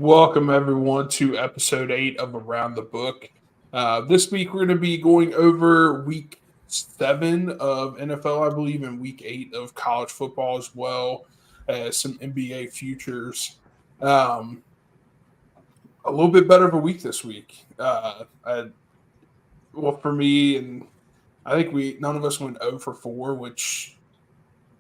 Welcome, everyone, to episode 8 of Around the Book. This week, we're going to be going over week 7 of NFL, I believe, and week 8 of college football as well as some NBA futures. A little bit better of a week this week. For me, and I think none of us went 0 for 4, which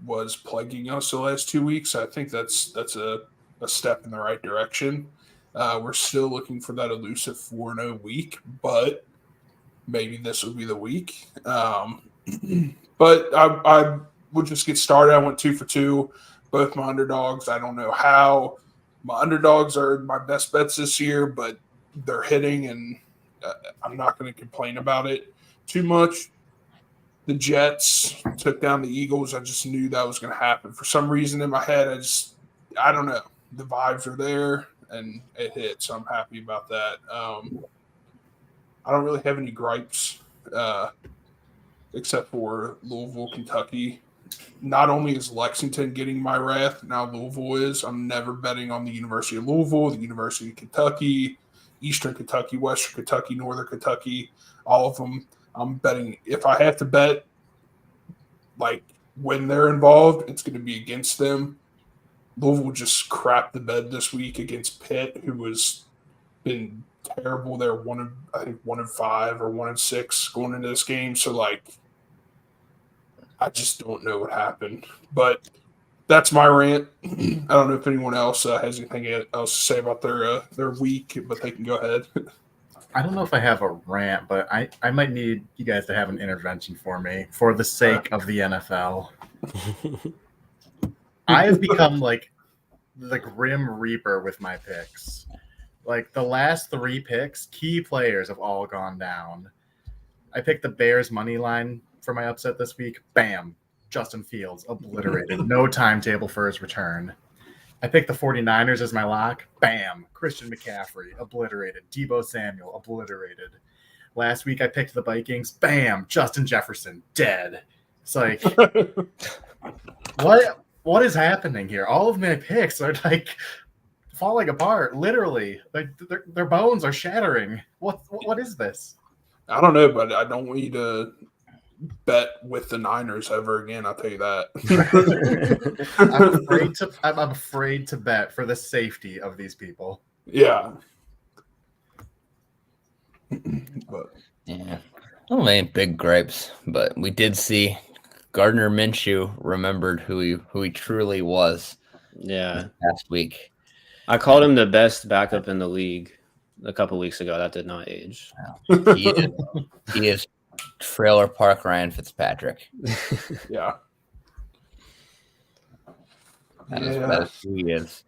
was plaguing us the last 2 weeks. I think that's a step in the right direction. We're still looking for that elusive 4-0 week, but maybe this will be the week. But I will just get started. I went 2 for 2, both my underdogs. I don't know how. My underdogs are my best bets this year, but they're hitting, and I'm not going to complain about it too much. The Jets took down the Eagles. I just knew that was going to happen. For some reason in my head, I don't know. The vibes are there, and it hit, so I'm happy about that. I don't really have any gripes except for Louisville, Kentucky. Not only is Lexington getting my wrath, now Louisville is. I'm never betting on the University of Louisville, the University of Kentucky, Eastern Kentucky, Western Kentucky, Northern Kentucky, all of them. I'm betting if I have to bet, like when they're involved, it's going to be against them. Louisville just crapped the bed this week against Pitt, who has been terrible. They're 1-5 or 1-6 going into this game. So, I just don't know what happened. But that's my rant. I don't know if anyone else has anything else to say about their week, but they can go ahead. I don't know if I have a rant, but I might need you guys to have an intervention for me for the sake of the NFL. I have become like the Grim Reaper with my picks. Like the last 3 picks, key players have all gone down. I picked the Bears money line for my upset this week. Bam. Justin Fields, obliterated. No timetable for his return. I picked the 49ers as my lock. Bam. Christian McCaffrey, obliterated. Deebo Samuel, obliterated. Last week I picked the Vikings. Bam. Justin Jefferson, dead. It's like, what is happening here? All of my picks are like falling apart, literally. Like their bones are shattering. What is this? I don't know, but I don't want you to bet with the Niners ever again. I'll tell you that. I'm afraid to bet for the safety of these people. Yeah. But yeah, I don't have any big gripes, but we did see Gardner Minshew remembered who he truly was. Yeah, last week. I called him the best backup in the league a couple weeks ago. That did not age. He is Trailer Park Ryan Fitzpatrick. Yeah. That is who he is.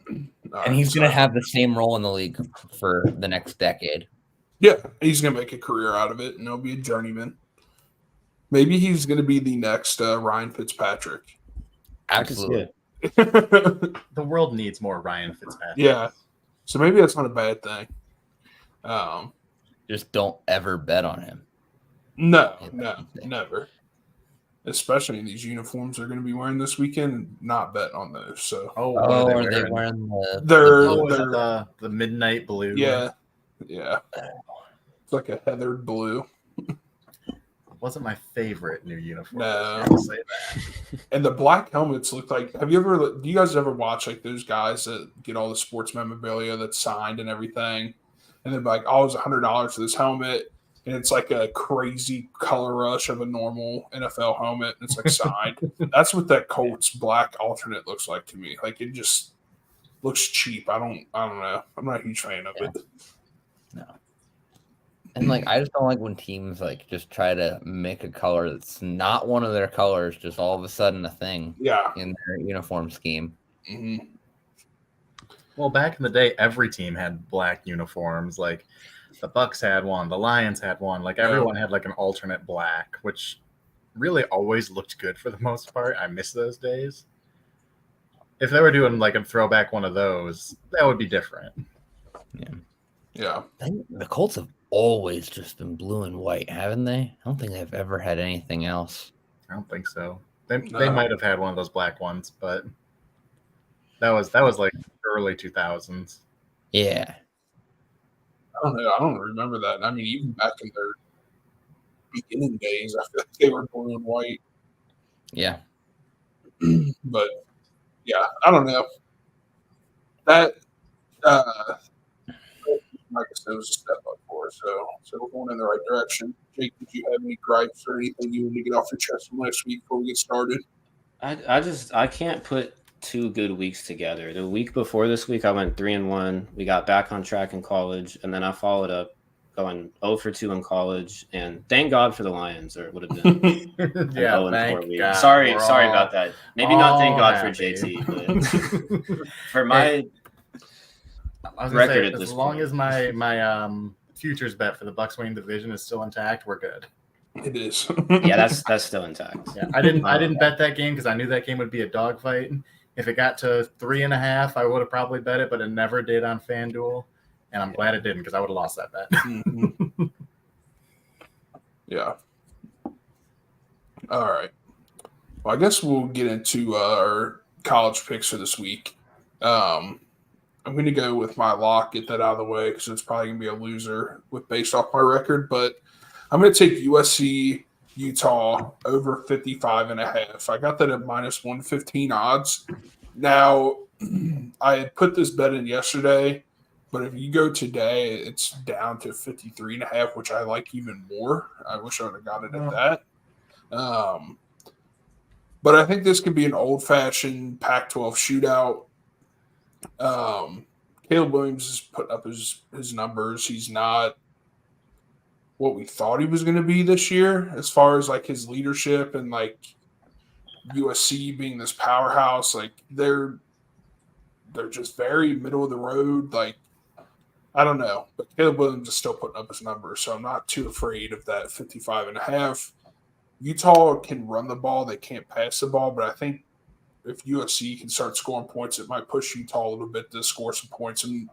And he's going to have the same role in the league for the next decade. Yeah, he's going to make a career out of it, and he'll be a journeyman. Maybe he's going to be the next Ryan Fitzpatrick. Absolutely. The world needs more Ryan Fitzpatrick. Yeah. So maybe that's not a bad thing. Just don't ever bet on him. No, never. Especially in these uniforms they're going to be wearing this weekend, not bet on those. So, are they wearing the midnight blue? Yeah. It's like a heathered blue. Wasn't my favorite new uniform. No. Say that. And the black helmets look like. Do you guys ever watch like those guys that get all the sports memorabilia that's signed and everything, and they're like, "Oh, it's $100 for this helmet," and it's like a crazy color rush of a normal NFL helmet, and it's like signed. That's what that Colts black alternate looks like to me. Like it just looks cheap. I don't know. I'm not a huge fan of it. No. And I just don't like when teams just try to make a color that's not one of their colors, just all of a sudden a thing. Yeah. In their uniform scheme. Mm-hmm. Well, back in the day, every team had black uniforms. Like the Bucks had one, the Lions had one. Like everyone had an alternate black, which really always looked good for the most part. I miss those days. If they were doing a throwback one of those, that would be different. Yeah. The Colts have always just been blue and white, haven't they? I don't think they've ever had anything else. I don't think so. They might have had one of those black ones, but that was like early 2000s. Yeah. I don't know. I don't remember that. I mean, even back in their beginning days, I feel like they were blue and white. Yeah. But yeah, I don't know. That like I said, it was a step up for us. So we're going in the right direction. Jake, did you have any gripes or anything you wanted to get off your chest from last week before we get started? I can't put 2 good weeks together. The week before this week, I went 3-1. We got back on track in college, and then I followed up going 0 for 2 in college. And thank God for the Lions, or it would have been an 0 and 4 week. Sorry about that. Maybe not thank God for JT, but for my I was gonna record say, at this as long point. as my futures bet for the Bucks winning division is still intact, we're good. It is. Yeah, that's still intact. Yeah, I didn't bet that game because I knew that game would be a dogfight. If it got to 3.5, I would have probably bet it, but it never did on FanDuel, and I'm glad it didn't because I would have lost that bet. Mhm. Yeah. All right. Well, I guess we'll get into our college picks for this week. I'm going to go with my lock, get that out of the way because it's probably going to be a loser based off my record. But I'm going to take USC, Utah over 55.5. I got that at minus 115 odds. Now, I had put this bet in yesterday, but if you go today, it's down to 53.5, which I like even more. I wish I would have got it at that. But I think this could be an old-fashioned Pac-12 shootout. Caleb Williams has put up his numbers. He's not what we thought he was going to be this year as far as like his leadership and like USC being this powerhouse. Like they're just very middle of the road. Like I don't know, but Caleb Williams is still putting up his numbers, so I'm not too afraid of that 55.5. Utah can run the ball; they can't pass the ball, but I think if USC can start scoring points, it might push Utah a little bit to score some points. And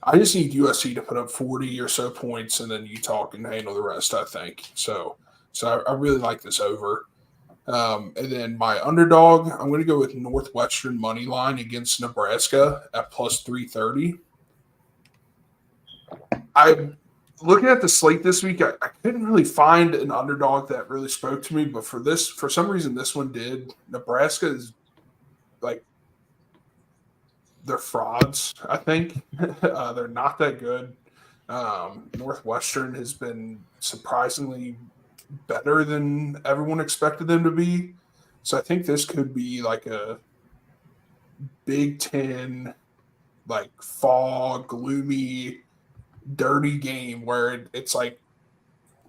I just need USC to put up 40 or so points, and then Utah can handle the rest, I think. So I really like this over. And then my underdog, I'm going to go with Northwestern money line against Nebraska at plus 330. I'm looking at the slate this week. I couldn't really find an underdog that really spoke to me, but for some reason, this one did. Nebraska is like they're frauds. I think they're not that good. Northwestern has been surprisingly better than everyone expected them to be. So I think this could be like a Big Ten, like fall, gloomy, dirty game where it's like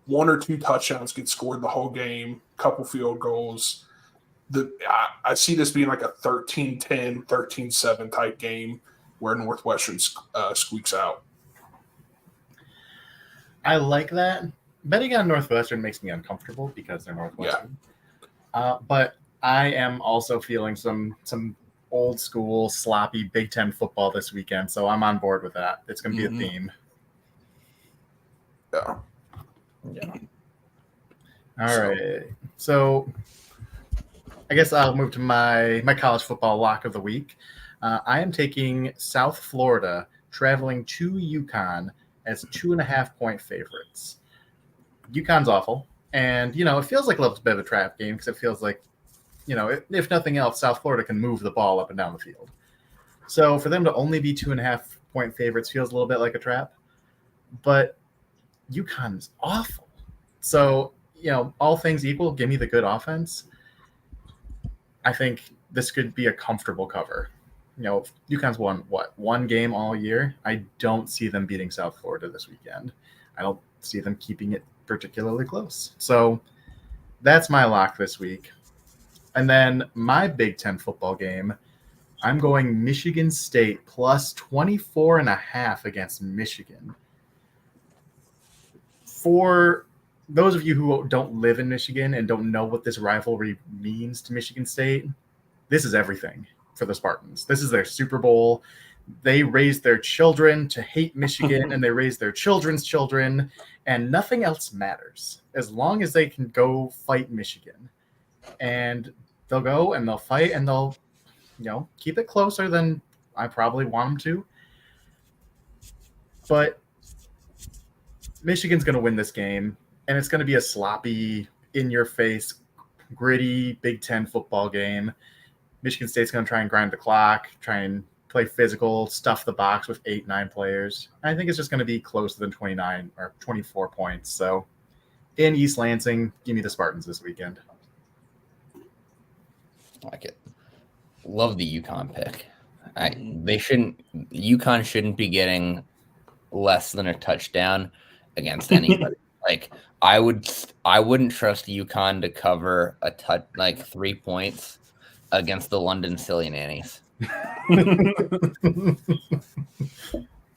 1 or 2 touchdowns get scored the whole game, couple field goals. I see this being like a 13-10, 13-7 type game where Northwestern squeaks out. I like that. Betting on Northwestern makes me uncomfortable because they're Northwestern. Yeah. But I am also feeling some old school, sloppy Big Ten football this weekend, so I'm on board with that. It's going to be a theme. Yeah. All right. So I guess I'll move to my college football lock of the week. I am taking South Florida traveling to UConn as 2.5-point favorites. UConn's awful. And, it feels like a little bit of a trap game because it feels like, if nothing else, South Florida can move the ball up and down the field. So for them to only be 2.5-point favorites feels a little bit like a trap. But UConn is awful. So, all things equal, give me the good offense. I think this could be a comfortable cover. UConn's won, one game all year? I don't see them beating South Florida this weekend. I don't see them keeping it particularly close. So that's my lock this week. And then my Big Ten football game, I'm going Michigan State plus 24.5 against Michigan. For those of you who don't live in Michigan and don't know what this rivalry means to Michigan State, this is everything for the Spartans. This is their Super Bowl. They raise their children to hate Michigan, and they raise their children's children, and nothing else matters as long as they can go fight Michigan. And they'll go and they'll fight and they'll, keep it closer than I probably want them to. But Michigan's going to win this game, and it's going to be a sloppy, in-your-face, gritty Big Ten football game. Michigan State's going to try and grind the clock, try and play physical, stuff the box with 8-9 players. I think it's just going to be closer than 29 or 24 points. So in East Lansing, give me the Spartans this weekend. I like it. Love the UConn pick. UConn shouldn't be getting less than a touchdown against anybody. I wouldn't trust UConn to cover 3 points against the London Silly Nannies.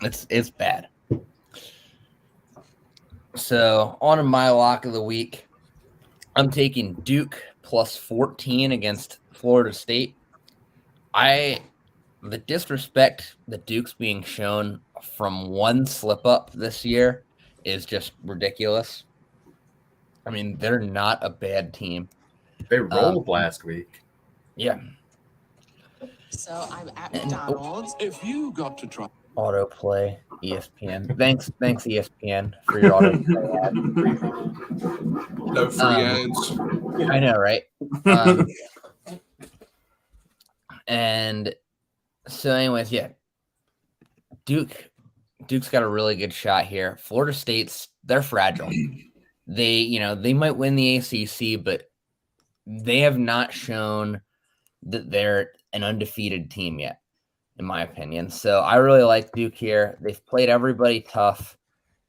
It's bad. So on to my lock of the week, I'm taking Duke plus 14 against Florida State. The disrespect that Duke's being shown from one slip up this year is just ridiculous. I mean, they're not a bad team. They rolled last week. Yeah. So I'm at McDonald's. If you got to try Autoplay ESPN. Thanks ESPN for your autoplay ad. No free ads. I know, right? And so, anyways, yeah, Duke's got a really good shot here. Florida State's they're fragile. They might win the ACC, but they have not shown that they're an undefeated team yet, in my opinion. So I really like Duke here. They've played everybody tough.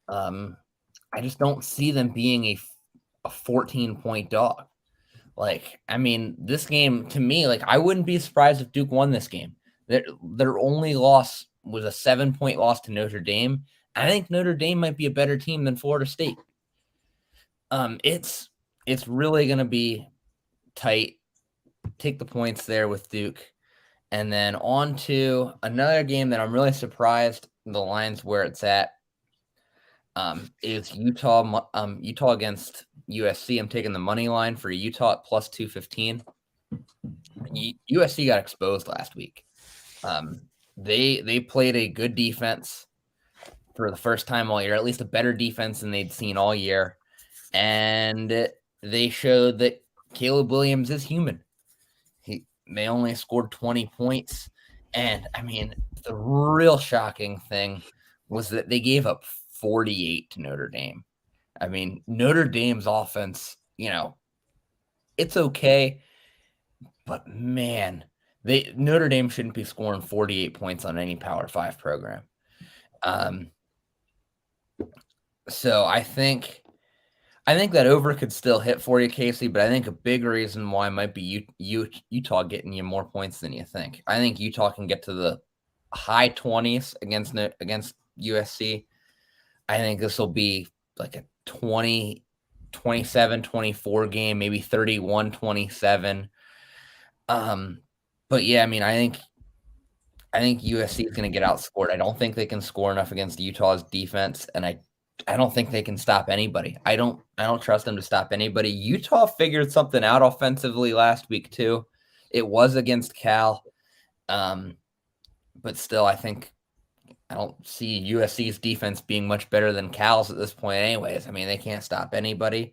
I just don't see them being a 14-point dog. This game, to me, I wouldn't be surprised if Duke won this game. Their only loss was a 7-point loss to Notre Dame. I think Notre Dame might be a better team than Florida State. It's really going to be tight. Take the points there with Duke. And then on to another game that I'm really surprised the line's where it's at. Is Utah against USC. I'm taking the money line for Utah at plus 215. USC got exposed last week. They played a good defense for the first time all year, at least a better defense than they'd seen all year. And they showed that Caleb Williams is human. They only scored 20 points. And, the real shocking thing was that they gave up 48 to Notre Dame. Notre Dame's offense, it's okay. But, man, Notre Dame shouldn't be scoring 48 points on any Power 5 program. So I think that over could still hit for you, Casey, but I think a big reason why might be Utah getting you more points than you think. I think Utah can get to the high 20s against USC. I think this will be like a 20, 27, 24 game, maybe 31, 27. But yeah, I think USC is going to get outscored. I don't think they can score enough against Utah's defense, and I don't think they can stop anybody. I don't trust them to stop anybody. Utah figured something out offensively last week too. It was against Cal. But still, I don't see USC's defense being much better than Cal's at this point anyways. They can't stop anybody.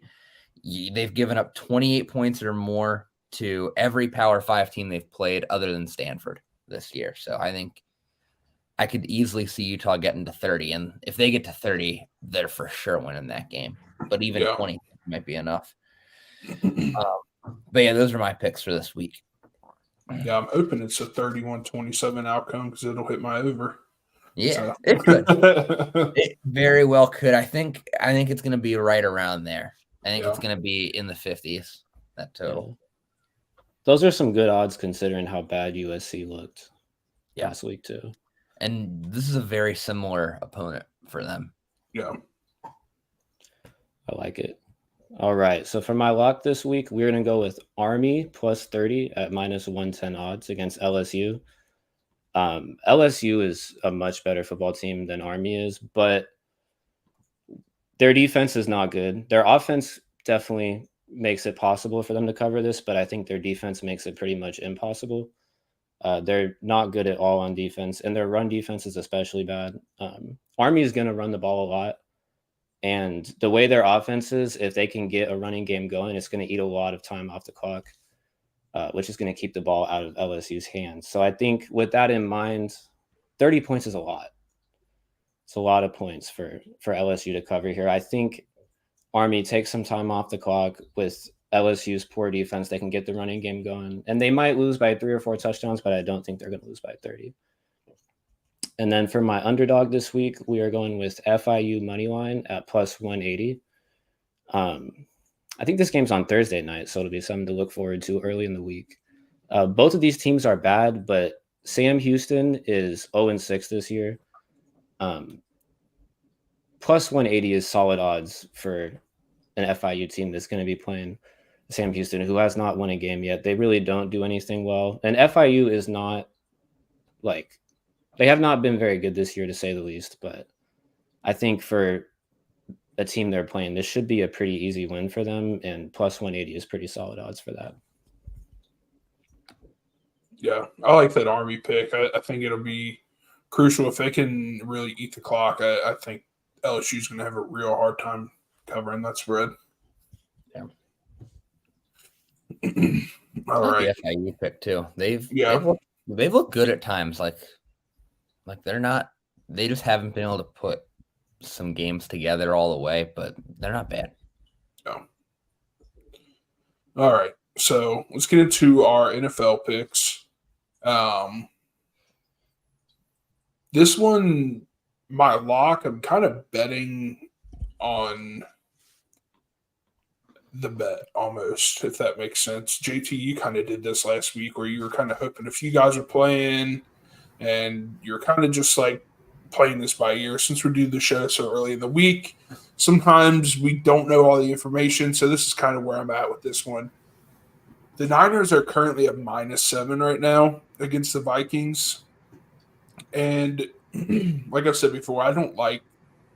They've given up 28 points or more to every Power 5 team they've played other than Stanford this year. So I think I could easily see Utah getting to 30. And if they get to 30, they're for sure winning that game. But even 20 might be enough. But yeah, those are my picks for this week. Yeah, I'm hoping it's a 31-27 outcome because it'll hit my over. Yeah, it could. It very well could. I think it's going to be right around there. I think it's going to be in the 50s, that total. Those are some good odds considering how bad USC looked last week too. And this is a very similar opponent for them. Yeah. I like it. All right. So for my lock this week, we're going to go with Army plus 30 at minus 110 odds against LSU. LSU is a much better football team than Army is, but their defense is not good. Their offense definitely makes it possible for them to cover this, but I think their defense makes it pretty much impossible. They're not good at all on defense, and their run defense is especially bad. Army is going to run the ball a lot. And the way their offense is, if they can get a running game going, it's going to eat a lot of time off the clock, which is going to keep the ball out of LSU's hands. So I think with that in mind, 30 points is a lot. It's a lot of points for LSU to cover here. I think Army takes some time off the clock with LSU's poor defense. They can get the running game going, and they might lose by 3 or 4 touchdowns, but I don't think they're going to lose by 30. And then for my underdog this week, we are going with FIU money line at plus 180. I think this game's on Thursday night, so it'll be something to look forward to early in the week. Both of these teams are bad, but Sam Houston is 0-6 this year. Plus 180 is solid odds for an FIU team that's going to be playing Sam Houston, who has not won a game yet. They really don't do anything well. And FIU is not like, they have not been very good this year, to say the least. But I think for a team they're playing, this should be a pretty easy win for them. And plus 180 is pretty solid odds for that. Yeah, I like that Army pick. I think it'll be crucial if they can really eat the clock. I think LSU's going to have a real hard time covering that spread. Yeah. All right. The FIU pick too. They've Yeah. looked good at times. Like they're not. They just haven't been able to put some games together all the way, but they're not bad. No. All right. So let's get into our NFL picks. This one, my lock, I'm kind of betting on the bet almost, if that makes sense. JT, you kind of did this last week where you were kind of hoping if you guys are playing and you're kind of just like playing this by ear. Since we do the show so early in the week, sometimes we don't know all the information. So this is kind of where I'm at with this one. The Niners are currently at -7 right now against the Vikings. And like I said before, I don't like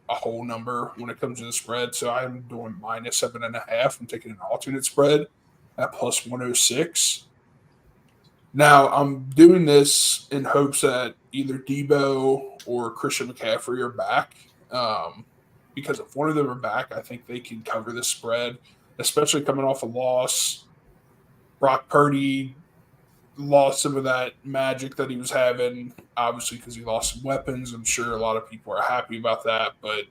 a whole number when it comes to the spread. So I'm doing -7.5. I'm taking an alternate spread at plus 106. Now, I'm doing this in hopes that either Debo or Christian McCaffrey are back. Because if one of them are back, I think they can cover the spread, especially coming off a loss. Brock Purdy lost some of that magic that he was having, obviously because he lost some weapons. I'm sure a lot of people are happy about that, but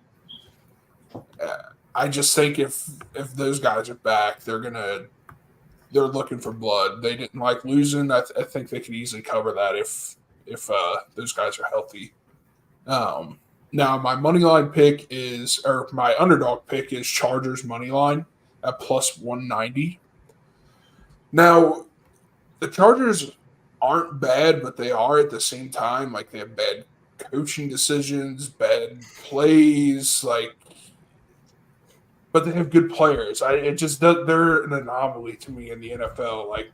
I just think if those guys are back, they're looking for blood. They didn't like losing. I think they could easily cover that if those guys are healthy. Now my money line pick my underdog pick is Chargers money line at plus 190. Now, the Chargers aren't bad, but they are at the same time. Like, they have bad coaching decisions, bad plays, but they have good players. They're an anomaly to me in the NFL. Like,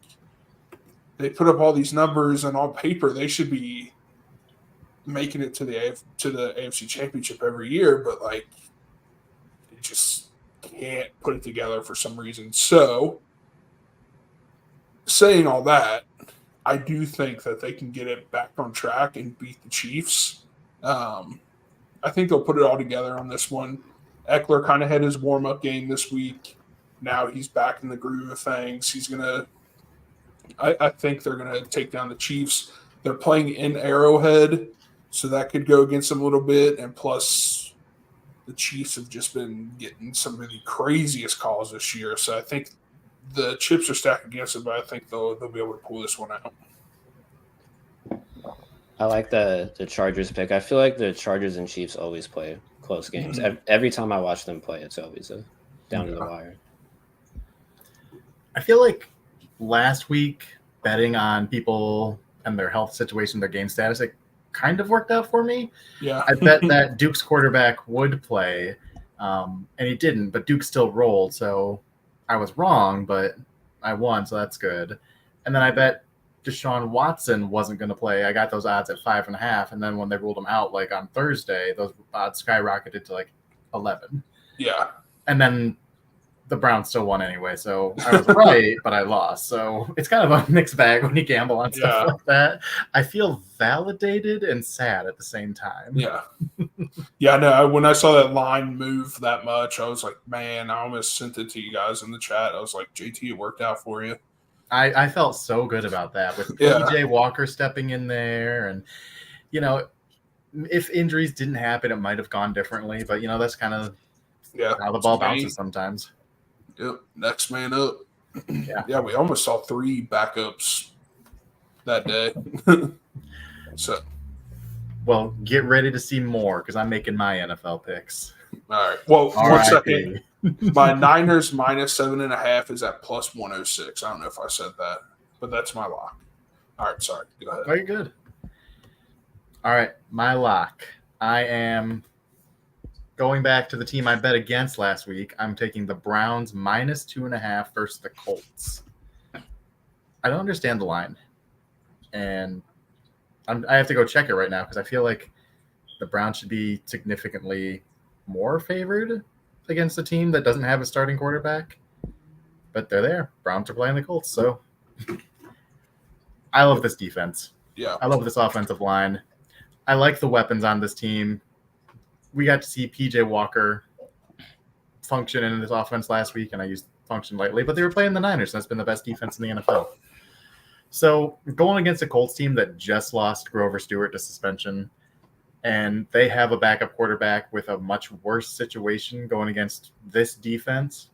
they put up all these numbers, and on paper, they should be making it to the AFC Championship every year, but like, they just can't put it together for some reason. So, saying all that, I do think that they can get it back on track and beat the Chiefs. I think they'll put it all together on this one. Eckler kind of had his warm-up game this week. Now he's back in the groove of things. I think they're going to take down the Chiefs. They're playing in Arrowhead, so that could go against them a little bit. And plus, the Chiefs have just been getting some of the craziest calls this year. So I think the chips are stacked against it, but I think they'll be able to pull this one out. I like the Chargers pick. I feel like the Chargers and Chiefs always play close games. Mm-hmm. Every time I watch them play, it's always down to the wire. I feel like last week betting on people and their health situation, their game status, it kind of worked out for me. Yeah. I bet that Duke's quarterback would play, and he didn't, but Duke still rolled, so I was wrong, but I won, so that's good. And then I bet Deshaun Watson wasn't going to play. I got those odds at 5.5, and then when they ruled him out, like on Thursday, those odds skyrocketed to like 11. Yeah. And then the Browns still won anyway, so I was right, but I lost. So it's kind of a mixed bag when you gamble on stuff like that. I feel validated and sad at the same time. Yeah. Yeah, no, when I saw that line move that much, I was like, man, I almost sent it to you guys in the chat. I was like, JT, it worked out for you. I felt so good about that with Yeah. PJ Walker stepping in there. And, if injuries didn't happen, it might have gone differently. But, that's kind of how the ball bounces sometimes. Yep, next man up. Yeah. Yeah, we almost saw 3 backups that day. So, well, get ready to see more because I'm making my NFL picks. all right. Well, All 1 right, second. My Niners minus 7.5 is at plus 106. I don't know if I said that, but that's my lock. All right, sorry. Go ahead. Very good. All right, my lock. I am going back to the team I bet against last week. I'm taking the Browns minus 2.5 versus the Colts. I don't understand the line, and I have to go check it right now because I feel like the Browns should be significantly more favored against a team that doesn't have a starting quarterback. But they're there. Browns are playing the Colts, so I love this defense. Yeah. I love this offensive line. I like the weapons on this team. We got to see PJ Walker function in this offense last week, and I used function lightly, but they were playing the Niners, and that's been the best defense in the NFL. So going against a Colts team that just lost Grover Stewart to suspension, and they have a backup quarterback with a much worse situation going against this defense,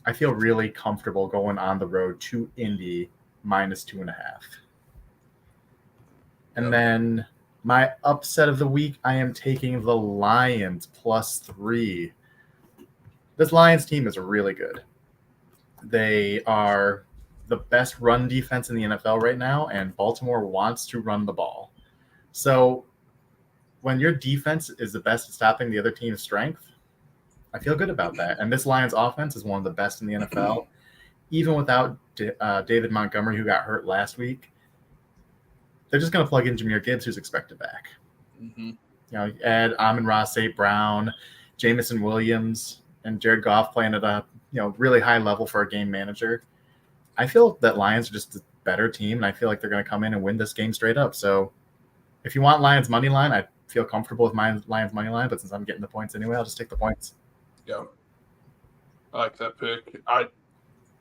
I feel really comfortable going on the road to Indy minus 2.5. And then my upset of the week, I am taking the Lions plus 3. This Lions team is really good. They are the best run defense in the NFL right now, and Baltimore wants to run the ball. So when your defense is the best at stopping the other team's strength, I feel good about that. And this Lions offense is one of the best in the NFL. Even without David Montgomery, who got hurt last week, they're just going to plug in Jahmyr Gibbs, who's expected back. Mm-hmm. Add Amon-Ra St. Brown, Jamison Williams, and Jared Goff playing at a really high level for a game manager. I feel that Lions are just a better team, and I feel like they're going to come in and win this game straight up. So if you want Lions money line, I feel comfortable with my Lions money line, but since I'm getting the points anyway, I'll just take the points. Yeah. I like that pick.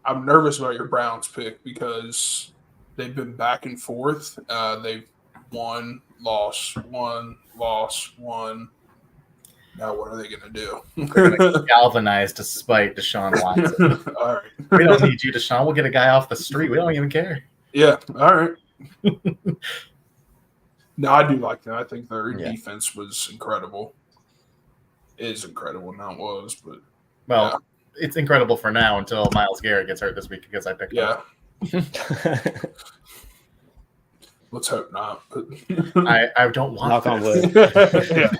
I'm nervous about your Browns pick because they've been back and forth. They've won, lost, won, lost, won. Now what are they going to do? They're going to galvanize to spite Deshaun Watson. All right. We don't need you, Deshaun. We'll get a guy off the street. We don't even care. Yeah. All right. No, I do like that. I think their defense was incredible. Is incredible. Now it was, but it's incredible for now until Myles Garrett gets hurt this week because I picked him. Let's hope not. But I don't want knock on wood. yeah.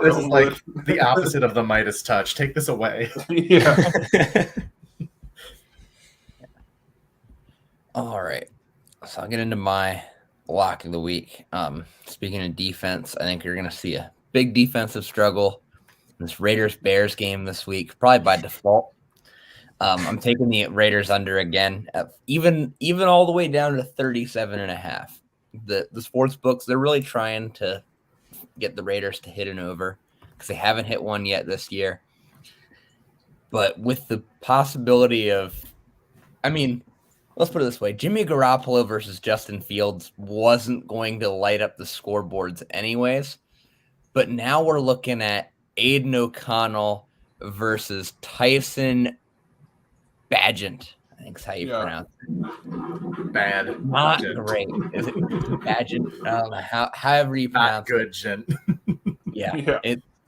This is like the opposite of the Midas touch. Take this away. Yeah. All right. So I'll get into my lock of the week. Speaking of defense, I think you're going to see a big defensive struggle in this Raiders-Bears game this week, probably by default. I'm taking the Raiders under again, even all the way down to 37.5. The sports books, they're really trying to get the Raiders to hit an over because they haven't hit one yet this year. But with the possibility of, let's put it this way, Jimmy Garoppolo versus Justin Fields wasn't going to light up the scoreboards anyways. But now we're looking at Aiden O'Connell versus Tyson Bagent. I think is how you pronounce it. Bad. Not great. Is it Bagent? I don't know. However you pronounce it. Not good, Gent. Yeah.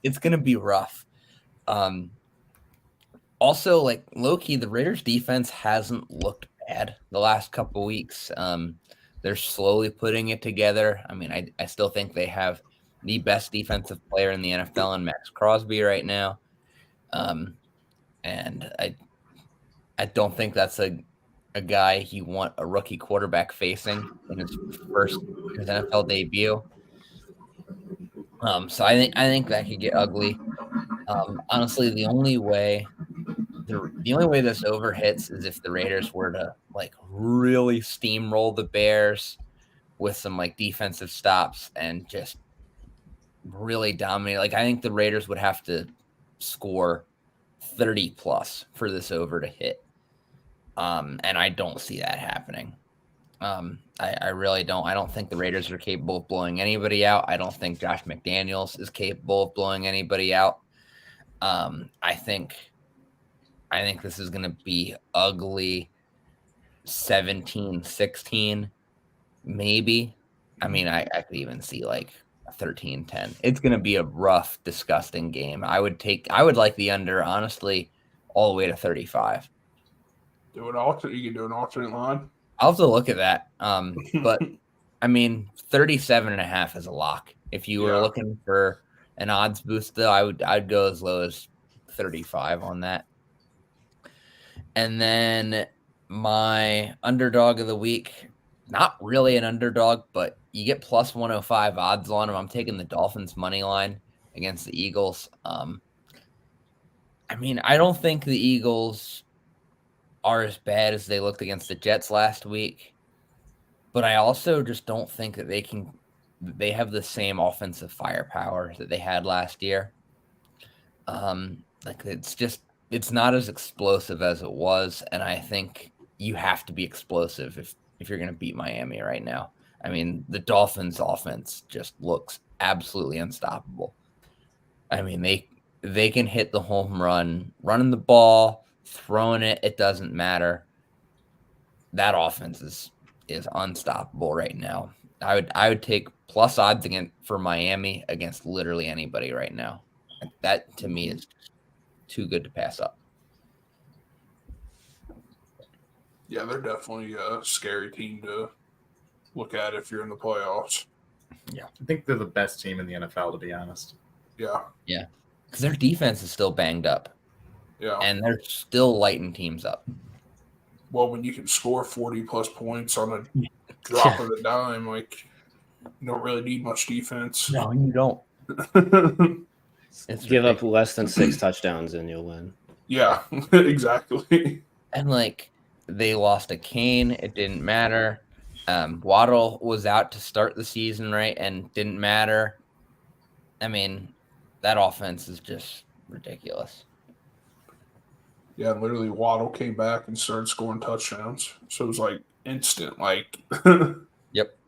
It's going to be rough. Also, like low-key, the Raiders defense hasn't looked bad the last couple weeks. They're slowly putting it together. I still think they have the best defensive player in the NFL in Max Crosby right now. And I don't think that's a guy you want a rookie quarterback facing in his NFL debut. So I think that could get ugly. Honestly, the only way the only way this over hits is if the Raiders were to like really steamroll the Bears with some like defensive stops and just really dominate. Like I think the Raiders would have to score 30 plus for this over to hit. And I don't see that happening. I really don't. I don't think the Raiders are capable of blowing anybody out. I don't think Josh McDaniels is capable of blowing anybody out. I think this is going to be ugly 17-16, maybe. I mean, I could even see like 13-10. It's going to be a rough, disgusting game. I would like the under, honestly, all the way to 35. You can do an alternate line. I'll have to look at that. But I mean, 37.5 is a lock. If you were looking for an odds boost, though, I'd go as low as 35 on that. And then my underdog of the week, not really an underdog, but you get plus 105 odds on him. I'm taking the Dolphins money line against the Eagles. I mean, I don't think the Eagles are as bad as they looked against the Jets last week, but I also just don't think that they have the same offensive firepower that they had last year. Like it's not as explosive as it was, and I think you have to be explosive if you're going to beat Miami right now. I mean, the Dolphins offense just looks absolutely unstoppable. I mean, they can hit the home run, running the ball, throwing it doesn't matter. That offense is unstoppable right now. I would take plus odds for Miami against literally anybody right now. That to me is too good to pass up. Yeah, they're definitely a scary team to look at if you're in the playoffs. I think they're the best team in the NFL, to be honest. Yeah. Yeah. Because their defense is still banged up. Yeah. And they're still lighting teams up. Well, when you can score 40 plus points on a drop of a dime, like you don't really need much defense. No, you don't. Give up less than 6 touchdowns and you'll win. Yeah, exactly. And like they lost a Kane, it didn't matter. Waddle was out to start the season, right? And didn't matter. I mean, that offense is just ridiculous. Yeah, literally Waddle came back and started scoring touchdowns. So it was like instant, like Yep.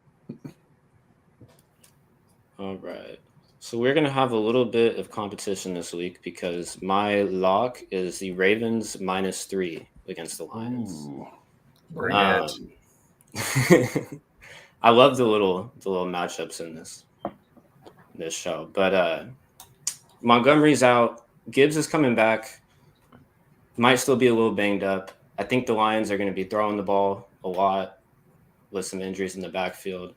All right. So we're going to have a little bit of competition this week because my lock is the Ravens -3 against the Lions. Ooh. Bring it. I love the little matchups in this show. But Montgomery's out. Gibbs is coming back. Might still be a little banged up. I think the Lions are going to be throwing the ball a lot with some injuries in the backfield.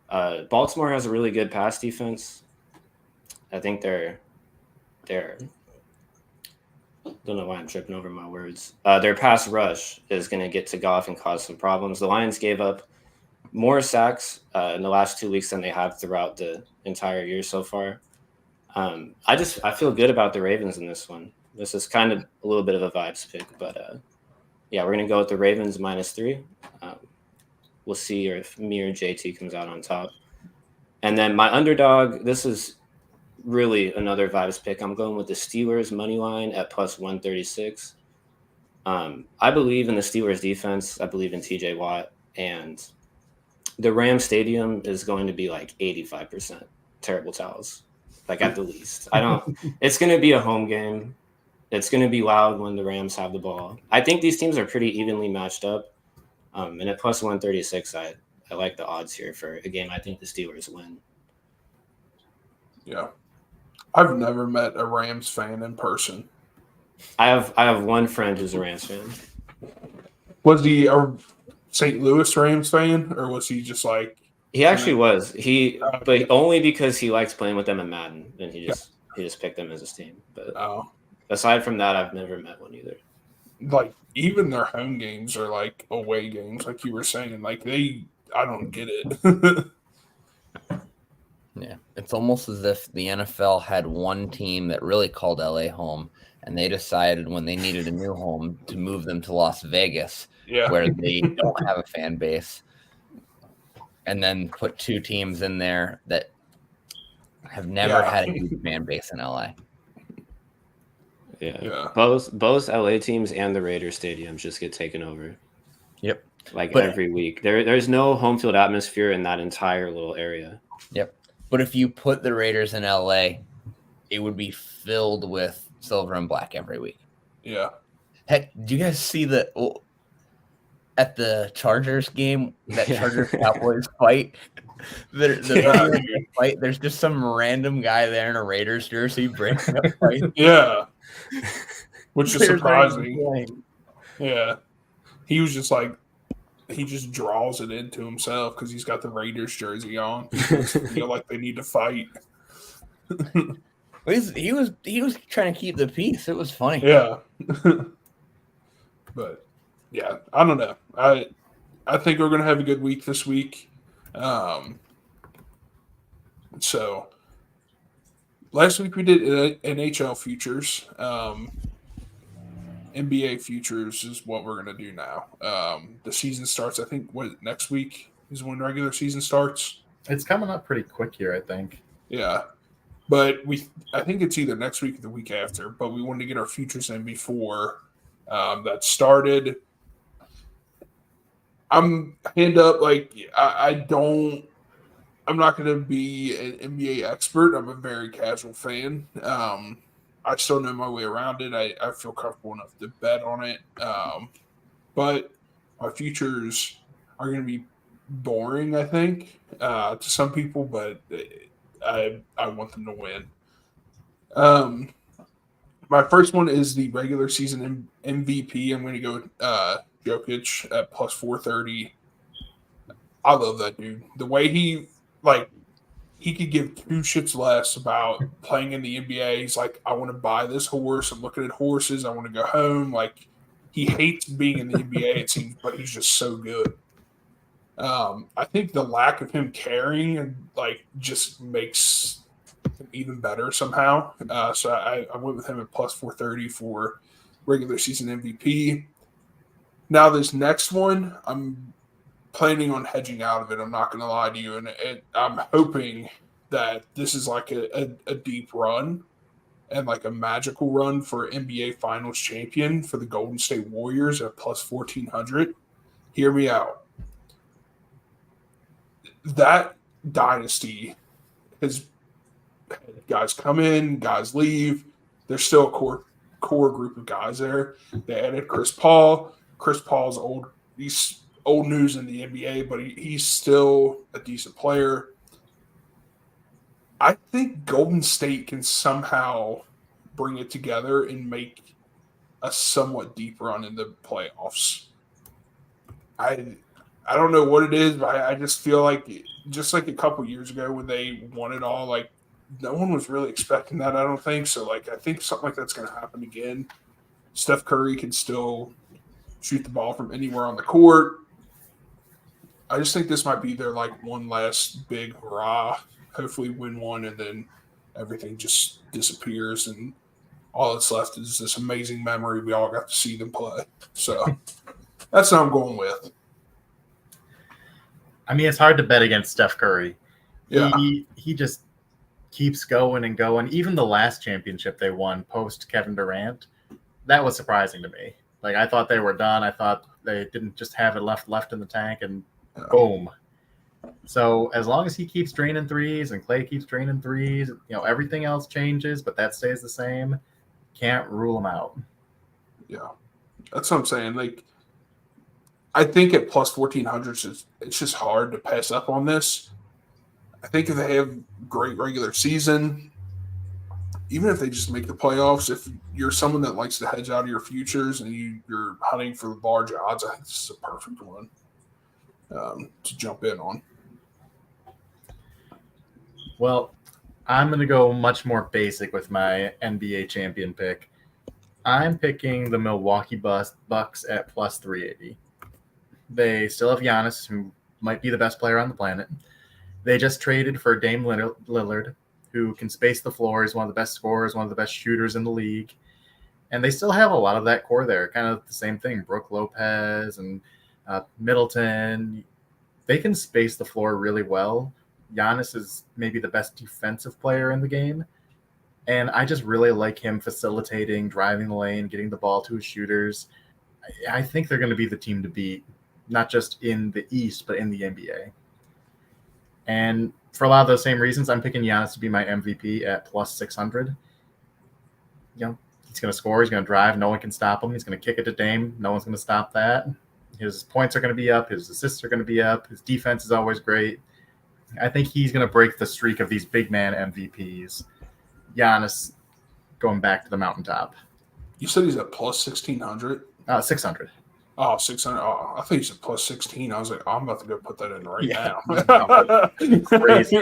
Baltimore has a really good pass defense. I think they're don't know why I'm tripping over my words. Their pass rush is going to get to Goff and cause some problems. The Lions gave up more sacks in the last 2 weeks than they have throughout the entire year so far. I feel good about the Ravens in this one. This is kind of a little bit of a vibes pick, but yeah, we're going to go with the Ravens -3. We'll see if me or JT comes out on top. And then my underdog, this is really another vibes pick. I'm going with the Steelers money line at plus 136. I believe in the Steelers defense. I believe in TJ Watt, and the Rams stadium is going to be like 85% terrible towels, like at the least. It's going to be a home game. It's going to be loud when the Rams have the ball. I think these teams are pretty evenly matched up. And at plus 136, I like the odds here for a game I think the Steelers win. Yeah. I've never met a Rams fan in person. I have one friend who's a Rams fan. Was he a St. Louis Rams fan, or was he just like? He actually was. But only because he likes playing with them in Madden, and he just picked them as his team. But aside from that, I've never met one either. Like even their home games are like away games, like you were saying. Like I don't get it. Yeah, it's almost as if the NFL had one team that really called LA home, and they decided when they needed a new home to move them to Las Vegas, Yeah. where they don't have a fan base, and then put 2 teams in there that have never Yeah. had a huge fan base in LA. Yeah. Both LA teams and the Raiders stadiums just get taken over. Yep. Like But- every week. There's no home field atmosphere in that entire little area. Yep. But if you put the Raiders in LA, it would be filled with silver and black every week. Yeah. Heck, do you guys see at the Chargers game, that Yeah. Chargers Cowboys fight? The video of the fight, there's just some random guy there in a Raiders jersey breaking up fight. Yeah. Which is Players aren't even surprising. playing. Yeah. He was just like, he just draws it into himself because he's got the Raiders jersey on. He doesn't feel like they need to fight. He was trying to keep the peace. It was funny. Yeah. But yeah, I don't know. I think we're gonna have a good week this week. So last week we did NHL futures. NBA futures is what we're gonna do now. The season starts, I think, next week is when regular season starts. It's coming up pretty quick here, I think. Yeah. But I think it's either next week or the week after. But we wanted to get our futures in before that started. I'm hand up, like I'm not going to be an NBA expert. I'm a very casual fan. I still know my way around it. I feel comfortable enough to bet on it. But my futures are going to be boring, I think, to some people, but I want them to win. My first one is the regular season MVP. I'm going to go with Jokic at plus 430. I love that dude. The way he could give 2 shits less about playing in the NBA. He's like, I want to buy this horse. I'm looking at horses. I want to go home. Like, he hates being in the NBA, it seems, but he's just so good. I think the lack of him caring just makes him even better somehow. So I went with him at plus 430 for regular season MVP. Now this next one, I'm planning on hedging out of it. I'm not going to lie to you, and I'm hoping that this is like a deep run and like a magical run for NBA Finals champion for the Golden State Warriors at plus 1400. Hear me out. That dynasty has had guys come in, guys leave. There's still a core group of guys there. They added Chris Paul. Chris Paul's old. He's old news in the NBA, but he's still a decent player. I think Golden State can somehow bring it together and make a somewhat deep run in the playoffs. I don't know what it is, but I just feel like just like a couple years ago when they won it all, like no one was really expecting that, I don't think. So I think something like that's going to happen again. Steph Curry can still shoot the ball from anywhere on the court. I just think this might be their one last big hurrah. Hopefully win one, and then everything just disappears, and all that's left is this amazing memory we all got to see them play. So that's what I'm going with. I mean, it's hard to bet against Steph Curry. Yeah. He just keeps going and going. Even the last championship they won post Kevin Durant, that was surprising to me. I thought they were done. I thought they didn't just have it left in the tank, and boom. So as long as he keeps draining threes and Clay keeps draining threes, everything else changes, but that stays the same. Can't rule him out. Yeah, that's what I'm saying. I think at plus 1400, it's just hard to pass up on this. I think if they have great regular season, even if they just make the playoffs, if you're someone that likes to hedge out of your futures and you're hunting for large odds, I think this is a perfect one to jump in on. Well, I'm going to go much more basic with my NBA champion pick. I'm picking the Milwaukee Bucks at plus 380. They still have Giannis, who might be the best player on the planet. They just traded for Dame Lillard, who can space the floor. He's one of the best scorers, one of the best shooters in the league. And they still have a lot of that core there, kind of the same thing. Brooke Lopez and Middleton, they can space the floor really well. Giannis is maybe the best defensive player in the game. And I just really like him facilitating, driving the lane, getting the ball to his shooters. I think they're going to be the team to beat, not just in the East, but in the NBA. And for a lot of those same reasons, I'm picking Giannis to be my MVP at plus 600. You know, he's going to score. He's going to drive. No one can stop him. He's going to kick it to Dame. No one's going to stop that. His points are going to be up. His assists are going to be up. His defense is always great. I think he's going to break the streak of these big man MVPs. Giannis going back to the mountaintop. You said he's at plus 1,600? 600. Oh, 600. Oh, I thought you said plus 16. I was like, I'm about to go put that in right Yeah. now. Crazy.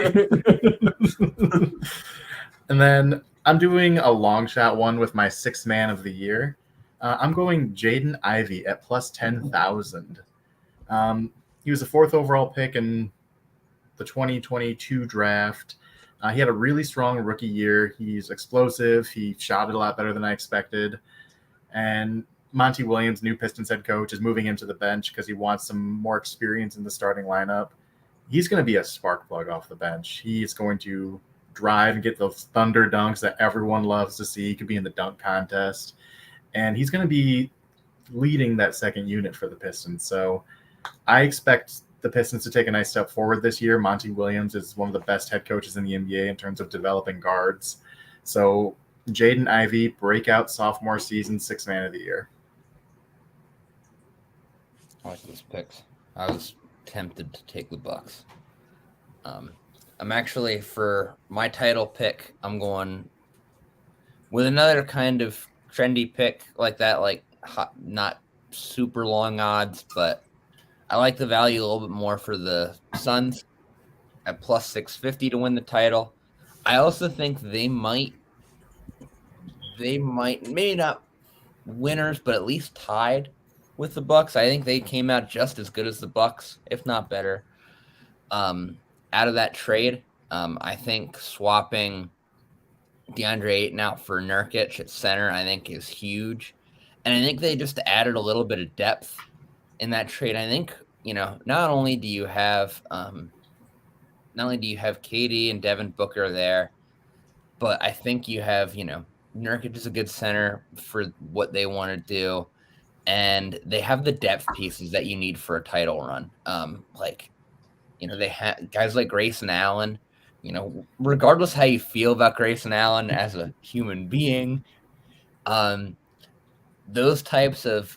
And then I'm doing a long shot one with my sixth man of the year. I'm going Jaden Ivey at plus 10,000. He was the 4th overall pick in the 2022 draft. He had a really strong rookie year. He's explosive. He shot it a lot better than I expected. And Monty Williams, new Pistons head coach, is moving him to the bench because he wants some more experience in the starting lineup. He's going to be a spark plug off the bench. He's going to drive and get those thunder dunks that everyone loves to see. He could be in the dunk contest. And he's going to be leading that second unit for the Pistons. So I expect the Pistons to take a nice step forward this year. Monty Williams is one of the best head coaches in the NBA in terms of developing guards. So Jaden Ivey, breakout sophomore season, 6th man of the year. I like those picks. I was tempted to take the Bucks. I'm actually, for my title pick, I'm going with another kind of trendy pick like that, like not super long odds, but I like the value a little bit more for the Suns at plus 650 to win the title. I also think they might maybe not winners, but at least tied with the Bucks. I think they came out just as good as the Bucks, if not better. Out of that trade, I think swapping DeAndre Ayton out for Nurkic at center, I think is huge. And I think they just added a little bit of depth in that trade. I think, not only do you have KD and Devin Booker there, but I think you have, Nurkic is a good center for what they want to do. And they have the depth pieces that you need for a title run. They have guys like Grayson Allen. Regardless how you feel about Grayson Allen as a human being, those types of,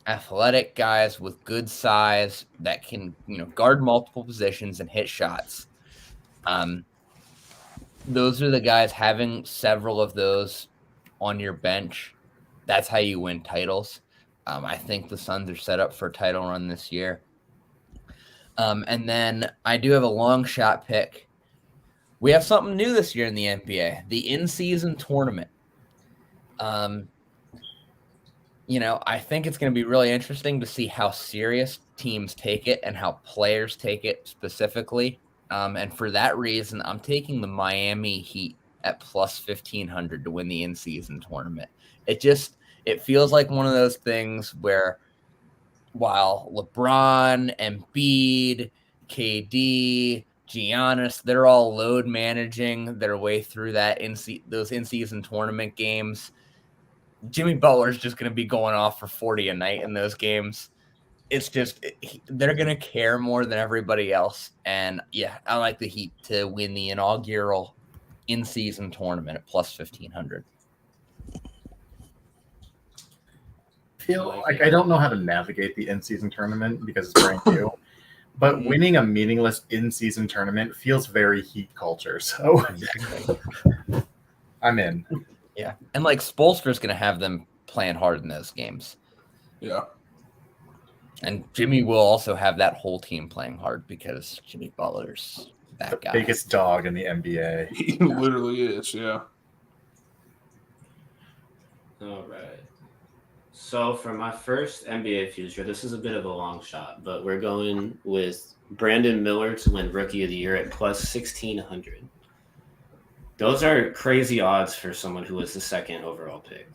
athletic guys with good size that can, guard multiple positions and hit shots. Those are the guys. Having several of those on your bench, that's how you win titles. I think the Suns are set up for a title run this year. And then I do have a long shot pick. We have something new this year in the NBA, the in-season tournament. I think it's going to be really interesting to see how serious teams take it and how players take it specifically. And for that reason, I'm taking the Miami Heat at plus 1,500 to win the in-season tournament. It feels like one of those things where while LeBron, Embiid, KD, Giannis, they're all load managing their way through those in-season tournament games, Jimmy Butler's just going to be going off for 40 a night in those games. It's just they're going to care more than everybody else. And, yeah, I like the Heat to win the inaugural in-season tournament at plus 1,500. I don't know how to navigate the in-season tournament because it's brand new, but winning a meaningless in-season tournament feels very Heat culture. So I'm in. Yeah, and Spoelstra's going to have them playing hard in those games. Yeah, and Jimmy will also have that whole team playing hard because Jimmy Butler's that guy. Biggest dog in the NBA. he literally is. Yeah. All right. So for my first NBA future, this is a bit of a long shot, but we're going with Brandon Miller to win Rookie of the Year at plus 1,600. Those are crazy odds for someone who was the 2nd overall pick.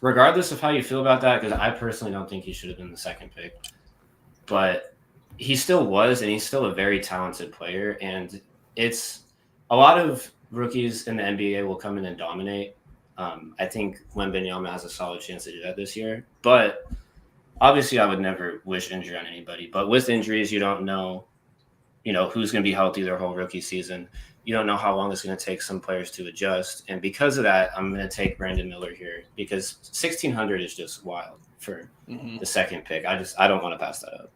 Regardless of how you feel about that, because I personally don't think he should have been the second pick, but he still was, and he's still a very talented player. And it's a lot of rookies in the NBA will come in and dominate. I think Wembanyama has a solid chance to do that this year, but obviously I would never wish injury on anybody. But with injuries, you don't know, who's going to be healthy their whole rookie season. You don't know how long it's going to take some players to adjust. And because of that, I'm going to take Brandon Miller here because 1,600 is just wild for the second pick. I don't want to pass that up.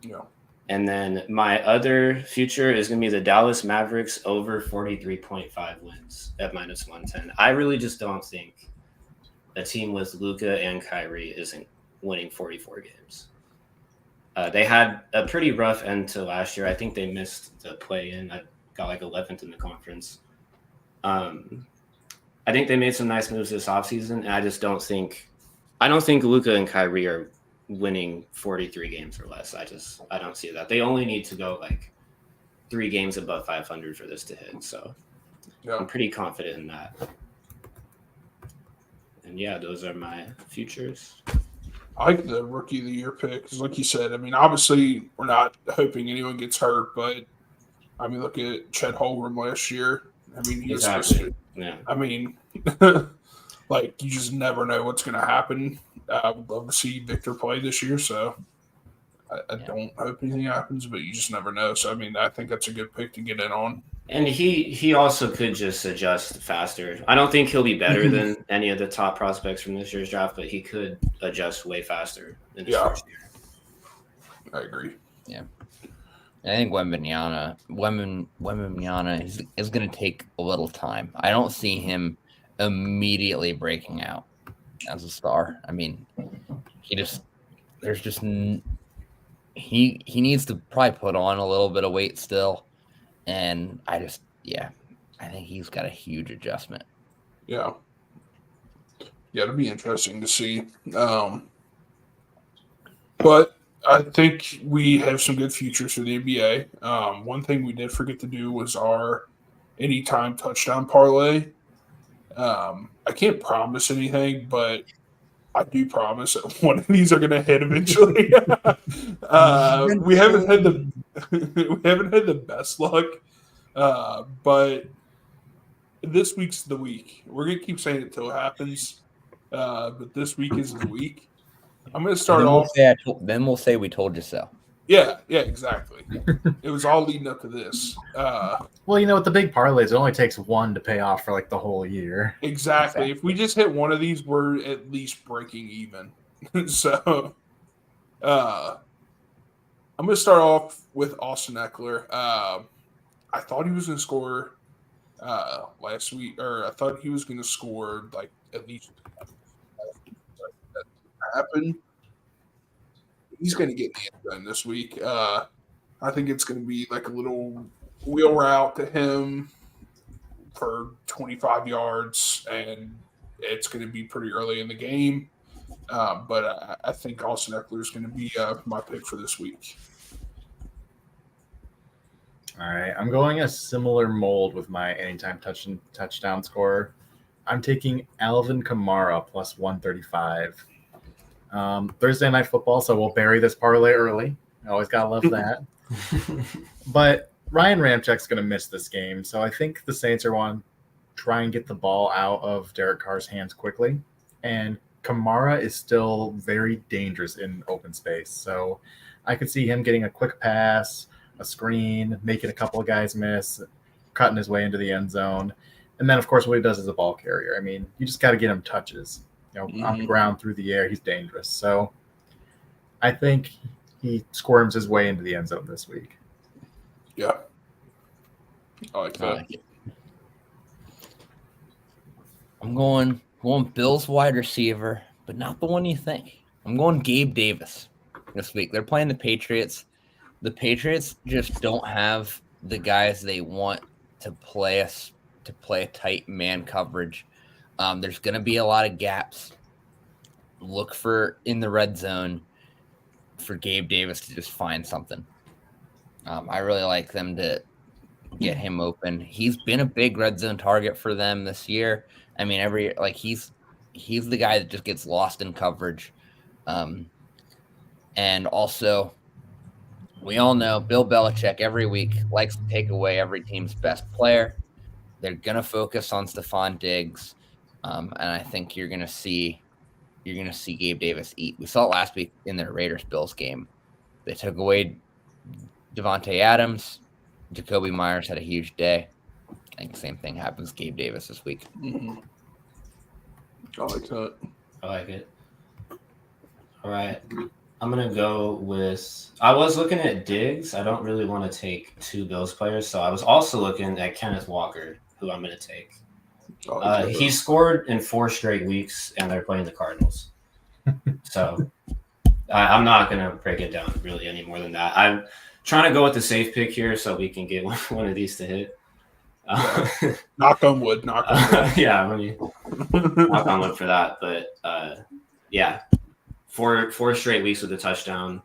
Yeah. And then my other future is going to be the Dallas Mavericks over 43.5 wins at -110. I really just don't think a team with Luka and Kyrie isn't winning 44 games. They had a pretty rough end to last year. I think they missed the play-in. I got like 11th in the conference. I think they made some nice moves this offseason, and I don't think Luka and Kyrie are winning 43 games or less. I don't see that. They only need to go like 3 games above 500 for this to hit. So I'm pretty confident in that. And yeah, those are my futures. I like the rookie of the year pick because, like you said, I mean, obviously we're not hoping anyone gets hurt, but I mean, look at Chet Holmgren last year. I mean, he was Exactly. Yeah. I mean, like you just never know what's going to happen. I would love to see Victor play this year, so I don't hope anything happens, but you just never know. So I mean, I think that's a good pick to get in on. And he also could just adjust faster. I don't think he'll be better than any of the top prospects from this year's draft, but he could adjust way faster in his first year. I agree. Yeah. I think Wembanyama is going to take a little time. I don't see him immediately breaking out as a star. I mean, he needs to probably put on a little bit of weight still. And I think he's got a huge adjustment. Yeah. Yeah, it'll be interesting to see. But I think we have some good futures for the NBA. One thing we did forget to do was our anytime touchdown parlay. I can't promise anything, but I do promise that one of these are going to hit eventually. We haven't had the best luck, but this week's the week. We're going to keep saying it till it happens, but this week is the week. I'm going to start off. Then we'll say we told you so. Yeah, exactly. It was all leading up to this. Well, with the big parlays, it only takes one to pay off for like the whole year. Exactly. If we just hit one of these, we're at least breaking even. So, I'm going to start off with Austin Eckler. I thought he was going to score last week, or I thought he was going to score like at least that happened. He's going to get the end zone this week. I think it's going to be like a little wheel route to him for 25 yards, and it's going to be pretty early in the game. But I think Austin Eckler is going to be my pick for this week. All right. I'm going a similar mold with my anytime touchdown scorer. I'm taking Alvin Kamara plus 135. Thursday night football, so we'll bury this parlay early. I always gotta love that. But Ryan Ramchek's gonna miss this game, so I think the Saints are want to try and get the ball out of Derek Carr's hands quickly. And Kamara is still very dangerous in open space, so I could see him getting a quick pass, a screen, making a couple of guys miss, cutting his way into the end zone. And then, of course, what he does as a ball carrier. I mean, you just got to get him touches. On the ground, through the air, he's dangerous. So I think he squirms his way into the end zone this week. Yeah. I like that. I like it. I'm going Bills wide receiver, but not the one you think. I'm going Gabe Davis this week. They're playing the Patriots. The Patriots just don't have the guys they want to play a tight man coverage. There's going to be a lot of gaps. Look for in the red zone for Gabe Davis to just find something. I really like them to get him open. He's been a big red zone target for them this year. I mean, he's the guy that just gets lost in coverage. And also, we all know Bill Belichick every week likes to take away every team's best player. They're going to focus on Stephon Diggs. And I think you're going to see Gabe Davis eat. We saw it last week in their Raiders-Bills game. They took away Devontae Adams. Jacoby Myers had a huge day. I think the same thing happens to Gabe Davis this week. Mm-hmm. I like that. I like it. All right. I'm going to go with – I was looking at Diggs. I don't really want to take two Bills players, so I was also looking at Kenneth Walker, who I'm going to take. I like that. He scored in 4 straight weeks, and they're playing the Cardinals. So I'm not going to break it down really any more than that. I'm trying to go with the safe pick here so we can get one of these to hit. Knock on wood. Knock on wood. Yeah, let me knock on wood for that. But yeah, four straight weeks with a touchdown.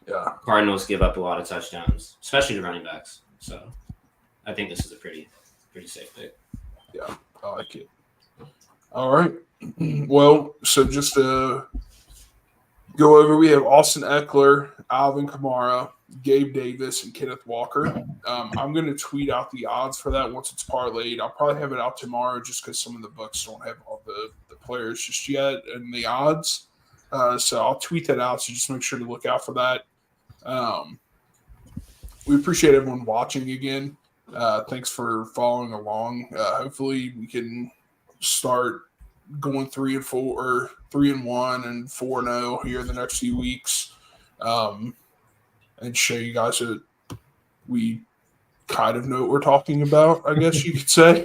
Yeah. Cardinals give up a lot of touchdowns, especially to running backs. So I think this is a pretty safe pick. Yeah, I like it. All right. Well, so just to go over, we have Austin Eckler, Alvin Kamara, Gabe Davis, and Kenneth Walker. I'm going to tweet out the odds for that once it's parlayed. I'll probably have it out tomorrow just because some of the books don't have all the players just yet and the odds. So I'll tweet that out, so just make sure to look out for that. We appreciate everyone watching again. Thanks for following along. Hopefully we can start going 3-4 or 3-1 and 4-0 here in the next few weeks. And show you guys that we kind of know what we're talking about, I guess you could say.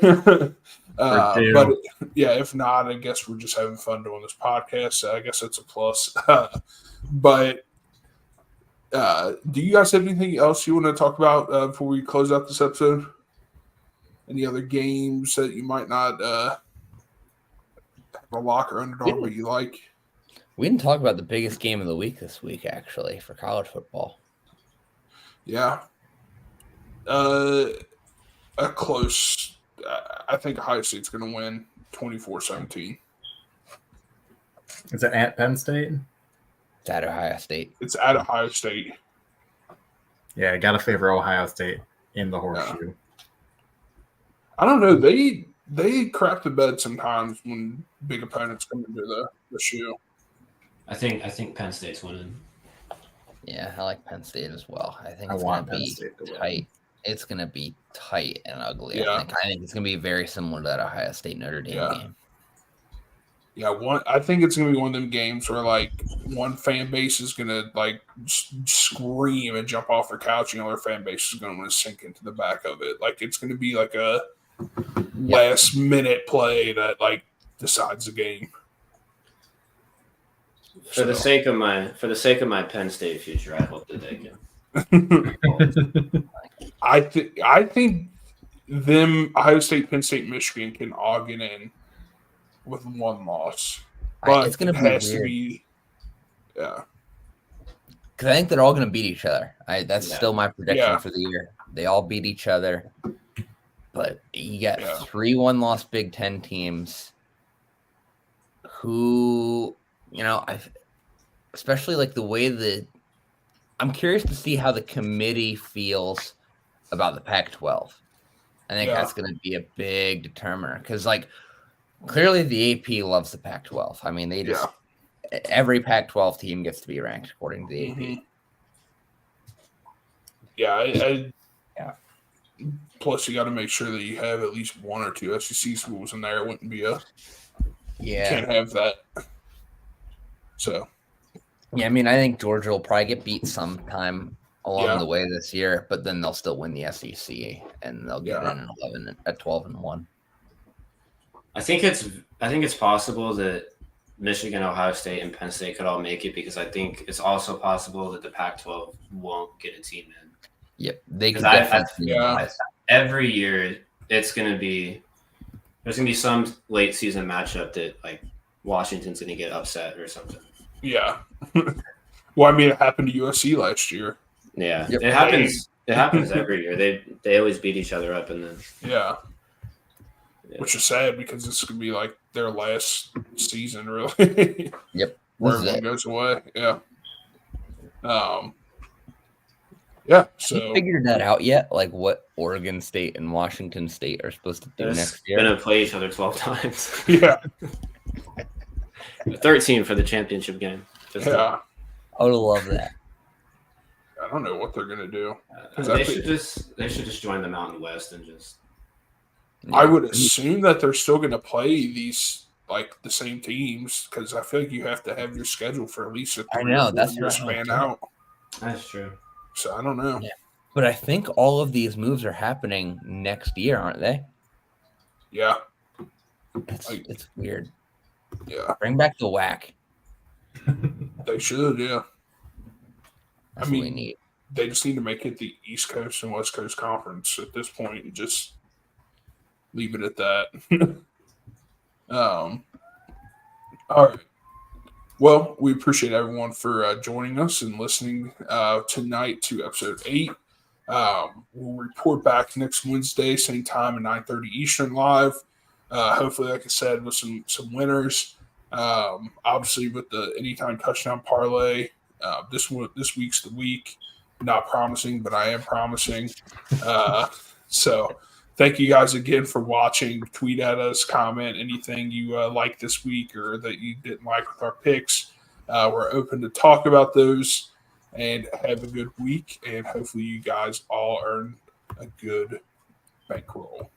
But yeah, if not, I guess we're just having fun doing this podcast. So I guess that's a plus. But do you guys have anything else you want to talk about before we close out this episode? Any other games that you might not have a lock or underdog, but you like? We didn't talk about the biggest game of the week this week, actually, for college football. Yeah. A close. I think Ohio State's going to win 24-17. Is it at Penn State? It's at Ohio State. It's at Ohio State. Yeah, I got to favor Ohio State in the horseshoe. I don't know. They crap the bed sometimes when big opponents come into the shoe. I think Penn State's winning. Yeah, I like Penn State as well. I think I it's want going to Penn be State to win. tight. It's going to be tight and ugly. Yeah. I think it's going to be very similar to that Ohio State Notre Dame game. Yeah, I think it's going to be one of them games where, like, one fan base is going to, like, scream and jump off their couch, and the other fan base is going to want to sink into the back of it. Like, it's going to be like a last-minute play that, like, decides the game. For the sake of my Penn State future, I hope that they can. I think them Ohio State, Penn State, Michigan can all get in with one loss, but It's going it to be has weird. to be. Yeah, Because I think they're all going to beat each other. That's still my prediction Yeah. for the year. They all beat each other. But you got Yeah. 3 one-loss Big Ten teams who, especially like the way that I'm curious to see how the committee feels about the Pac-12. I think Yeah. that's going to be a big determiner because, like, clearly the AP loves the Pac-12. I mean, they just every Pac-12 team gets to be ranked according to the AP. Mhm. Yeah. Plus, you got to make sure that you have at least one or two SEC schools in there. It wouldn't be can't have that. So, Yeah, I mean, I think Georgia will probably get beat sometime along Yeah. the way this year, but then they'll still win the SEC and they'll get Yeah. in at 12-1. I think it's possible that Michigan, Ohio State, and Penn State could all make it because I think it's also possible that the Pac-12 won't get a team in. Yep, they could 'Cause I- definitely. Yeah. Every year, there's going to be some late season matchup that like Washington's going to get upset or something. yeah. Well, I mean, it happened to USC last year. Yeah, Yep. it happens. It happens every year. They always beat each other up, and then Yeah. Yeah. Which is sad because this could be like their last season, really. Yep. Where This is everyone it. goes away. Yeah. Yeah. Have you So figured that out yet? Like what Oregon State and Washington State are supposed to do They're next going year? to play each other 12 times. yeah, 13 for the championship game. yeah. I would love that. I don't know what they're gonna do. 'Cause They I should just join the Mountain West and just. I would assume that they're still gonna play these like the same teams because I feel like you have to have your schedule for at least a I 3 know, or 4 that's year what I don't span get. out. That's true. So I don't know. Yeah. But I think all of these moves are happening next year, aren't they? Yeah, It's weird. yeah. Bring back the whack. They should. Yeah, That's I what we mean- need. they just need to make it the East Coast and West Coast Conference at this point and just leave it at that. All right. Well, we appreciate everyone for joining us and listening tonight to episode 8. We'll report back next Wednesday, same time at 9:30 Eastern live. Hopefully, like I said, with some winners. Obviously, with the anytime touchdown parlay, this week's the week. Not promising, but I am promising. So thank you guys again for watching. Tweet at us, comment anything you like this week or that you didn't like with our picks. We're open to talk about those and have a good week. And hopefully you guys all earn a good bankroll.